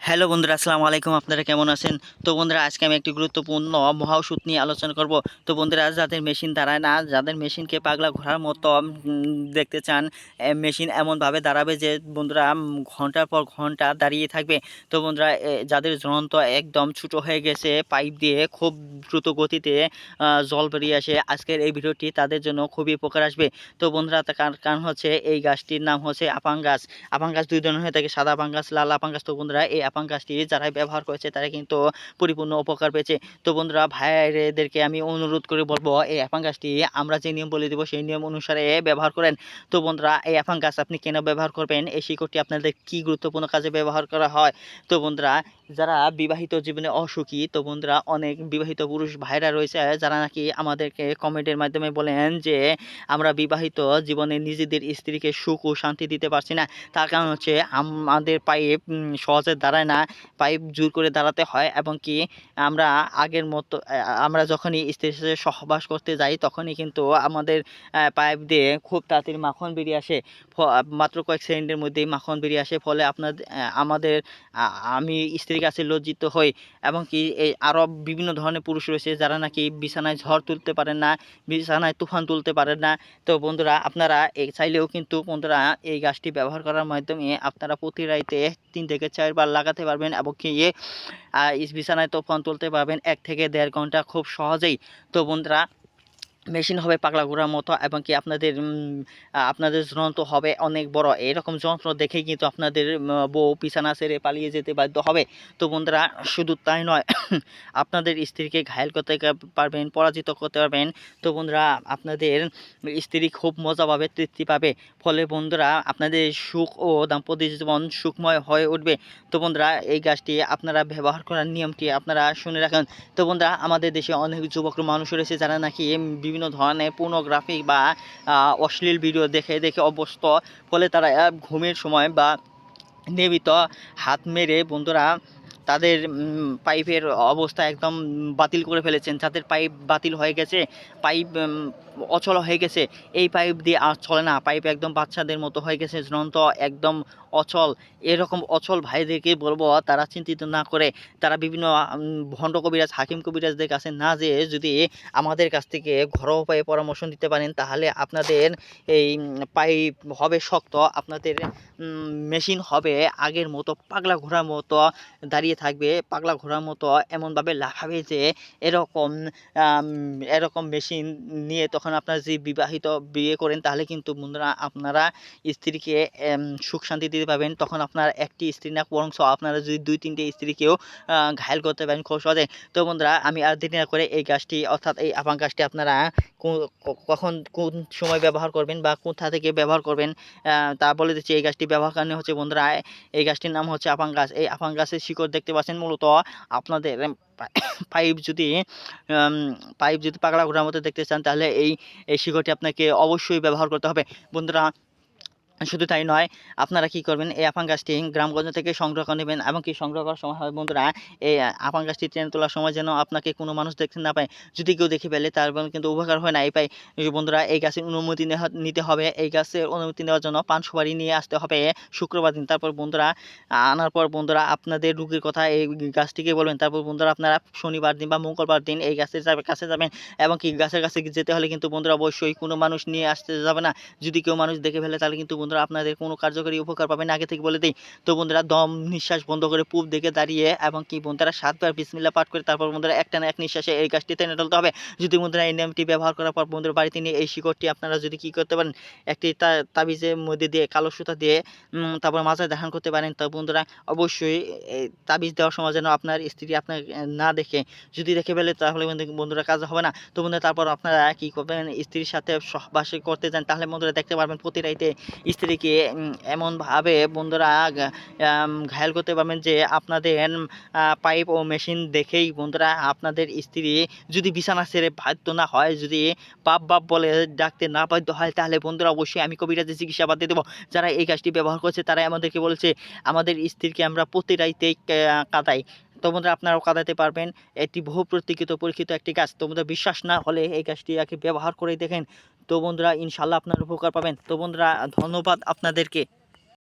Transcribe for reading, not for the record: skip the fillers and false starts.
Hello বন্ধুরা, আসসালামু আলাইকুম। আপনারা কেমন আছেন? তো বন্ধুরা, আজকে আমি একটি গুরুত্বপূর্ণ মহা ওষুধ নিয়ে আলোচনা করব। তো বন্ধুরা, যাদের মেশিন দাঁড়ায় না, যাদের মেশিনকে পাগলা ঘোড়ার মতো দেখতে চান, মেশিন এমনভাবে দাঁড়াবে যে বন্ধুরা ঘন্টার পর ঘন্টা দাঁড়িয়ে থাকবে। তো বন্ধুরা, যাদের জ্বলন্ত একদম ছোটো হয়ে গেছে, পাইপ দিয়ে খুব দ্রুত গতিতে জল বেরিয়ে আসে, আজকের এই ভিডিওটি তাদের জন্য খুবই উপকার আসবে। তো বন্ধুরা, তার কারণ হচ্ছে এই গাছটির নাম হচ্ছে আপাং গাছ। আপাং গাছ দুই ধরনের হয়ে থাকে, সাদা আপাং গাছ, লাল আপাং গাছ। তো বন্ধুরা, এই আপাং গাছটি যারা ব্যবহার করেছে তারা কিন্তু পরিপূর্ণ উপকার পেয়েছে। তো বন্ধুরা, ভাইদেরকে আমি অনুরোধ করে বলবো, এই আপাং গাছটি আমরা যে নিয়ম বলে দেবো সেই নিয়ম অনুসারে ব্যবহার করেন। তো বন্ধুরা, এই আপাং গাছ আপনি কেন ব্যবহার করবেন, এই শিকড়টি আপনাদের কি গুরুত্বপূর্ণ কাজে ব্যবহার করা হয়। তো বন্ধুরা, যারা বিবাহিত জীবনে অসুখী, তো বন্ধুরা অনেক বিবাহিত পুরুষ ভাইরা রয়েছে যারা নাকি আমাদেরকে কমেন্টের মাধ্যমে বলেন যে আমরা বিবাহিত জীবনে নিজেদের স্ত্রীকে সুখ ও শান্তি দিতে পারছি না। তার কারণ হচ্ছে আমাদের পাইপ সহজে দাঁড়ায় না, পাইপ জোর করে দাঁড়াতে হয়, এবং কি আমরা আগের মতো আমরা যখনই স্ত্রীর সাথে সহবাস করতে যাই তখনই কিন্তু আমাদের পাইপ দিয়ে খুব তাড়াতাড়ি মাখন বেরিয়ে আসে। মাত্র কয়েক সেকেন্ডের মধ্যেই মাখন বেরিয়ে আসে, ফলে আমাদের আমি স্ত্রীর কাছে লজ্জিত হই। এবং কি এই আরও বিভিন্ন ধরনের পুরুষ রয়েছে যারা নাকি বিছানায় ঝড় তুলতে পারেন না, বিছানায় তুফান তুলতে পারেন না। তো বন্ধুরা, আপনারা চাইলেও কিন্তু বন্ধুরা এই গাছটি ব্যবহার করার মাধ্যমে আপনারা প্রতি রাইতে 3 থেকে 4 বার লাগাতে পারবেন, এবং কি বিছানায় তুফান তুলতে পারবেন 1 থেকে 1.5 ঘন্টা খুব সহজেই। তো বন্ধুরা, মেশিন হবে পাগলা ঘোড়ার মতো, এবং কি আপনাদের যন্ত্র হবে অনেক বড়। এরকম যন্ত্র দেখেই কিন্তু আপনাদের বউ বিছানা ছেড়ে পালিয়ে যেতে বাধ্য হবে। তো বন্ধুরা, শুধু তাই নয়, আপনাদের স্ত্রীকে ঘায়েল করতে পারবেন, পরাজিত করতে পারবেন। তো বন্ধুরা, আপনাদের স্ত্রী খুব মজা পাবে, তৃপ্তি পাবে। ফলে বন্ধুরা, আপনাদের সুখ ও দাম্পত্য জীবন সুখময় হয়ে উঠবে। তো বন্ধুরা, এই গাছটি আপনারা ব্যবহার করার নিয়মটি আপনারা শুনে রাখেন। তো বন্ধুরা, আমাদের দেশে অনেক যুবক মানুষ রয়েছে যারা নাকি বিভিন্ন ধরনের পর্নোগ্রাফি বা অশ্লীল ভিডিও দেখে দেখে অভ্যস্ত। ফলে তারা ঘুমের সময় বা নিয়মিত হাত মেরে বন্ধুরা তাদের পাইপের অবস্থা একদম বাতিল করে ফেলেছেন। যাদের পাইপ বাতিল হয়ে গেছে, পাইপ অচল হয়ে গেছে, এই পাইপ দিয়ে আর চলে না, পাইপ একদম বাচ্চাদের মতো হয়ে গেছে, ঝুলন্ত একদম অচল। এরকম অচল ভাইদেরকে বলবো তারা চিন্তিত না করে তারা বিভিন্ন ভণ্ড কবিরাজ, হাকিম কবিরাজদের কাছে না যেয়ে যদি আমাদের কাছ থেকে ঘরোয়া উপায়ে পরামর্শ দিতে পারেন, তাহলে আপনাদের এই পাইপ হবে শক্ত, আপনাদের মেশিন হবে আগের মতো পাগলা ঘোড়ার মতো দাঁড়িয়ে থাকবে, পাগলা ঘোড়ার মতো এমনভাবে লাফাবে যে এরকম এরকম মেশিন নিয়ে তখন আপনারা যে বিবাহিত বিয়ে করেন, তাহলে কিন্তু বন্ধুরা আপনারা স্ত্রীকে সুখ শান্তি দিতে পারবেন। তখন আপনার একটি স্ত্রী না, বরং আপনারা যদি 2-3টে স্ত্রীকেও ঘায়েল করতে পারেন খুব সহজে। তো বন্ধুরা, আমি আর দেরি না করে এই গাছটি, অর্থাৎ এই আপাং গাছটি আপনারা কখন কোন সময় ব্যবহার করবেন বা কোথা থেকে ব্যবহার করবেন তা বলে দিচ্ছি। এই গাছটি ব্যবহার কারণে হচ্ছে বন্ধুরা, এই গাছটির নাম হচ্ছে আপাং গাছ। এই আপাং গাছের শিকড় দেখতে পাচ্ছেন, মূলত আপনাদের পাইপ যদি পাইপ যদি পাগলা ঘোড়ার মতো দেখতে চান, তাহলে এই শিকড়টি আপনাকে অবশ্যই ব্যবহার করতে হবে। বন্ধুরা, শুধু তাই নয়, আপনারা কি করবেন, এই আপাং গাছটি গ্রামগঞ্জ থেকে সংগ্রহ করে নেবেন, এবং কি সংগ্রহ করার সময় হয় বন্ধুরা, এই আপাং গাছটি ট্রেন তোলার সময় যেন আপনাকে কোনো মানুষ দেখতে না পায়। যদি কেউ দেখে ফেলে তার কিন্তু উপকার হয় না। বন্ধুরা, এই গাছের অনুমতি নিতে হবে। এই গাছের অনুমতি নেওয়ার জন্য পান সুপারি নিয়ে আসতে হবে শুক্রবার দিন। তারপর বন্ধুরা, আনার পর বন্ধুরা আপনাদের রুগীর কথা এই গাছটিকে বলবেন। তারপর বন্ধুরা, আপনারা শনিবার দিন বা মঙ্গলবার দিন এই গাছের কাছে যাবেন, এবং কি গাছের কাছে যেতে হলে কিন্তু বন্ধুরা অবশ্যই কোনো মানুষ নিয়ে আসতে যাবে না। যদি কেউ মানুষ দেখে ফেলে তাহলে কিন্তু বন্ধুরা আপনাদের কোনো কার্যকরী উপকার পাবেন আগে থেকে বলে দিই। তো বন্ধুরা, দম নিঃশ্বাস বন্ধ করে পূব দিকে দাঁড়িয়ে, এবং কি বন্ধুরা 7 বার বিসমিল্লাহ পাঠ করে তারপর বন্ধুরা একটানা এক নিঃশ্বাসে এই গাছটি টেনে তুলতে হবে। যদি বন্ধুরা এই নিয়মটি ব্যবহার করার পর বন্ধুরা বাড়িতে নিয়ে এই শিকড়টি আপনারা যদি কি করতে পারেন, একটি তাবিজের মধ্যে দিয়ে কালো সুতা দিয়ে তারপর মাথায় ধারণ করতে পারেন। তো বন্ধুরা, অবশ্যই এই তাবিজ দেওয়ার সময় যেন আপনার স্ত্রী আপনার না দেখে, যদি দেখে ফেলে তাহলে বন্ধুরা কাজ হবে না। তো বন্ধুরা, তারপর আপনারা কি করবেন, স্ত্রীর সাথে সহবাস করতে যান, তাহলে বন্ধুরা দেখতে পারবেন প্রতি রাইতে স্ত্রীকে এমনভাবে বন্ধুরা ঘায়েল করতে পারবেন যে আপনাদের পাইপ ও মেশিন দেখেই বন্ধুরা আপনাদের স্ত্রী যদি বিছানা ছেড়ে বাধ্য না হয়, যদি বাপ বাপ বলে ডাকতে না বাধ্য হয়, তাহলে বন্ধুরা অবশ্যই আমি কবিরাজের চিকিৎসা বাদ দিয়ে দেবো। যারা এই গাছটি ব্যবহার করছে তারাই আমাদেরকে বলছে আমাদের স্ত্রীকে আমরা প্রতি রাইতেই কাঁদাই। তো বন্ধুরা, আপনারাও কাঁদাতে পারবেন। এটি বহু প্রতীক্ষিত পরীক্ষিত একটি গাছ। তো বন্ধুরা, বিশ্বাস না হলে এই গাছটি ব্যবহার করে দেখেন। তো বন্ধুরা, ইনশাল্লাহ আপনারা উপকার পাবেন। তো বন্ধুরা, ধন্যবাদ আপনাদেরকে।